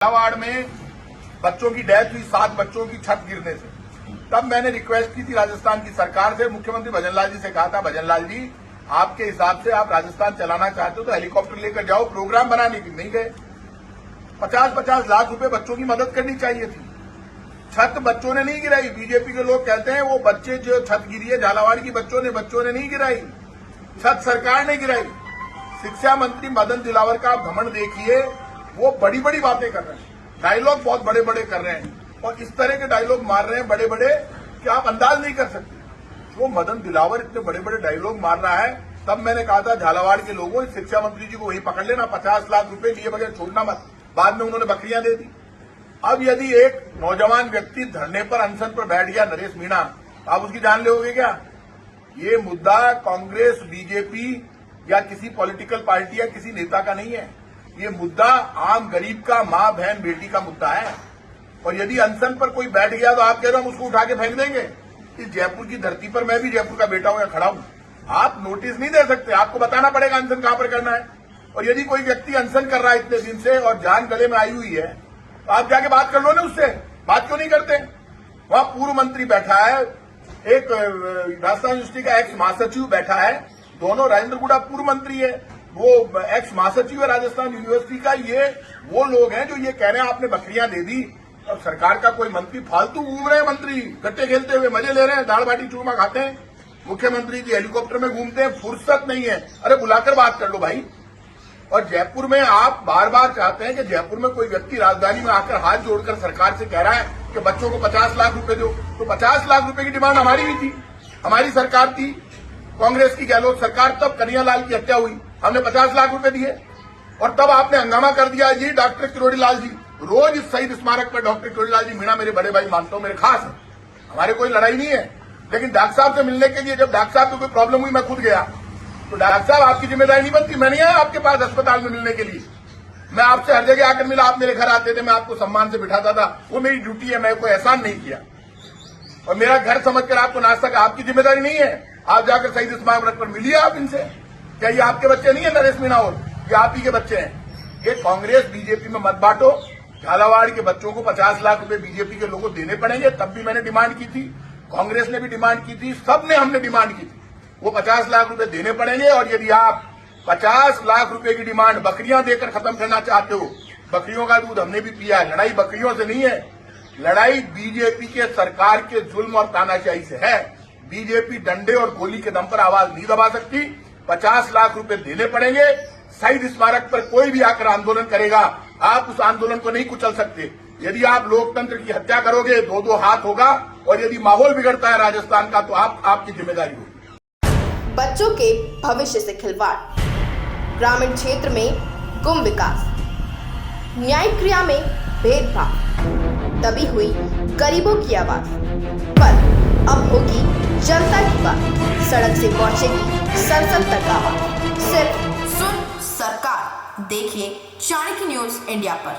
झालावाड़ में बच्चों की डेथ हुई, 7 बच्चों की छत गिरने से। तब मैंने रिक्वेस्ट की थी राजस्थान की सरकार से, मुख्यमंत्री भजनलाल जी से कहा था, भजनलाल जी आपके हिसाब से आप राजस्थान चलाना चाहते हो तो हेलीकॉप्टर लेकर जाओ, प्रोग्राम बनाने की नहीं गए। 50-50 लाख रुपए बच्चों की मदद करनी चाहिए थी। छत बच्चों ने नहीं गिराई। बीजेपी के लोग कहते हैं वो बच्चे जो छत गिरी है झालावाड़ की बच्चों ने नहीं गिराई, छत सरकार ने गिराई। शिक्षा मंत्री मदन दिलावर का आप घमंड देखिए, वो बड़ी बड़ी बातें कर रहे हैं, डायलॉग बहुत बड़े बड़े कर रहे हैं और इस तरह के डायलॉग मार रहे हैं बड़े बड़े कि आप अंदाज नहीं कर सकते। वो मदन दिलावर इतने बड़े बड़े डायलॉग मार रहा है। तब मैंने कहा था झालावाड़ के लोगों, शिक्षा मंत्री जी को वही पकड़ लेना, 50 लाख रुपए लिए बगैर छोड़ना मत। बाद में उन्होंने बकरियां दे दी। अब यदि एक नौजवान व्यक्ति धरने पर अनशन पर बैठ गया, नरेश मीणा, आप उसकी जान लोगे क्या? ये मुद्दा कांग्रेस, बीजेपी या किसी पॉलिटिकल पार्टी या किसी नेता का नहीं है। ये मुद्दा आम गरीब का, मां बहन बेटी का मुद्दा है। और यदि अनशन पर कोई बैठ गया तो आप कह रहे हो हम उसको उठा के फेंक देंगे। इस जयपुर की धरती पर मैं भी जयपुर का बेटा हूं, खड़ा हूं। आप नोटिस नहीं दे सकते, आपको बताना पड़ेगा अनशन कहां पर करना है। और यदि कोई व्यक्ति अनशन कर रहा है इतने दिन से और जान गले में आई हुई है तो आप जाके बात कर लो ना उससे। बात क्यों नहीं करते? वहां पूर्व मंत्री बैठा है, एक राजस्थान यूनिवर्सिटी का एक्स महासचिव बैठा है, दोनों राजेंद्र गुड़ा पूर्व मंत्री है, वो एक्स महासचिव है राजस्थान यूनिवर्सिटी का। ये वो लोग हैं जो ये कह रहे हैं आपने बकरियां दे दी और सरकार का कोई मंत्री फालतू घूम रहे हैं, मंत्री गट्टे खेलते हुए मजे ले रहे हैं, दाल बाटी चूरमा खाते हैं। मुख्यमंत्री जी हेलीकॉप्टर में घूमते हैं, फुर्सत नहीं है। अरे बुलाकर बात कर लो भाई। और जयपुर में आप बार बार चाहते हैं कि जयपुर में कोई व्यक्ति राजधानी में आकर हाथ जोड़कर सरकार से कह रहा है कि बच्चों को 50 लाख रुपए दो। तो 50 लाख रुपए की डिमांड हमारी भी थी, हमारी सरकार थी, कांग्रेस की गहलोत सरकार। तब कन्हैयालाल की हत्या हुई, हमने 50 लाख रुपए दिए और तब आपने हंगामा कर दिया। जी डॉक्टर किरोड़ीलाल जी, रोज इस शहीद स्मारक पर डॉक्टर किरोड़ीलाल जी मीणा मेरे बड़े भाई मानता हूं, मेरे खास है, हमारे कोई लड़ाई नहीं है। लेकिन डॉक्टर साहब से मिलने के लिए जब डॉक्टर साहब को कोई प्रॉब्लम हुई मैं खुद गया, तो डॉक्टर साहब आपकी जिम्मेदारी नहीं बनती। मैं नहीं आया आपके पास अस्पताल में मिलने के लिए, मैं आपसे हर जगह आकर मिला, आप मेरे घर आते थे, मैं आपको सम्मान से बिठाता था, वो मेरी ड्यूटी है, मैं कोई एहसान नहीं किया। और मेरा घर समझकर आपको नाश्ता का आपकी जिम्मेदारी नहीं है। आप जाकर शहीद स्मारक पर मिलिए आप इनसे। क्या ये आपके बच्चे नहीं है नरेश मीणा, और ये आप ही के बच्चे हैं? ये कांग्रेस बीजेपी में मत बांटो। झालावाड़ के बच्चों को 50 लाख रुपए बीजेपी के लोगों को देने पड़ेंगे। तब भी मैंने डिमांड की थी, कांग्रेस ने भी डिमांड की थी, सबने हमने डिमांड की थी, वो 50 लाख रुपए देने पड़ेंगे। और यदि आप 50 लाख रुपए की डिमांड बकरियां देकर खत्म करना चाहते हो, बकरियों का दूध हमने भी पिया है। लड़ाई बकरियों से नहीं है, लड़ाई बीजेपी के सरकार के जुल्म और तानाशाही से है। बीजेपी डंडे और गोली के दम पर आवाज नहीं दबा सकती। 50 लाख रुपए देने पड़ेंगे। शहीद स्मारक पर कोई भी आकर आंदोलन करेगा, आप उस आंदोलन को नहीं कुचल सकते। यदि आप लोकतंत्र की हत्या करोगे, 2-2 हाथ होगा। और यदि माहौल बिगड़ता है राजस्थान का, तो आपकी जिम्मेदारी होगी। बच्चों के भविष्य से खिलवाड़, ग्रामीण क्षेत्र में गुम विकास, न्यायिक क्रिया में भेदभाव, दबी हुई गरीबों की आवाज पर अब होगी जनता की बात। सड़क से पहुंचेगी संसद तक आवाज। सिर्फ सुन सरकार। देखिए चाणक्य न्यूज इंडिया पर।